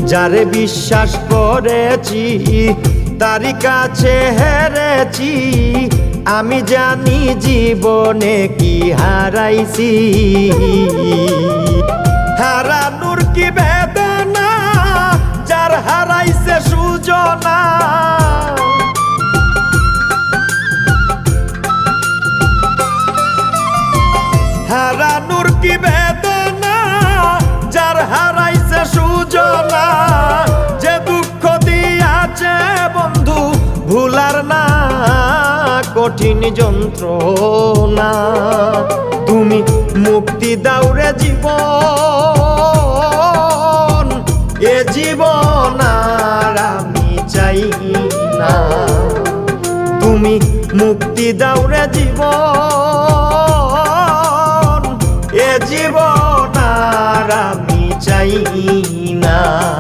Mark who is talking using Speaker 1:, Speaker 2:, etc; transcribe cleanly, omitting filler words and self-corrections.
Speaker 1: যারে বিশ্বাস করেছি তারি কাছে হেরেছি, আমি জানি জীবনে কি হারাইছি। হারানোর কি বেদনা, যার হারাইছে সুজনা। হারানোর কি বেদনা, যার হারাইছে সুজনা। যে দুঃখ দিয়াছে বন্ধু ভুলার না কঠিন যন্ত্রণা। তুমি মুক্তি দাও রে জীবন, এ জীবন আর আমি চাই না। তুমি মুক্তি দাও রে জীবন, এ জীবন আর আমি চাই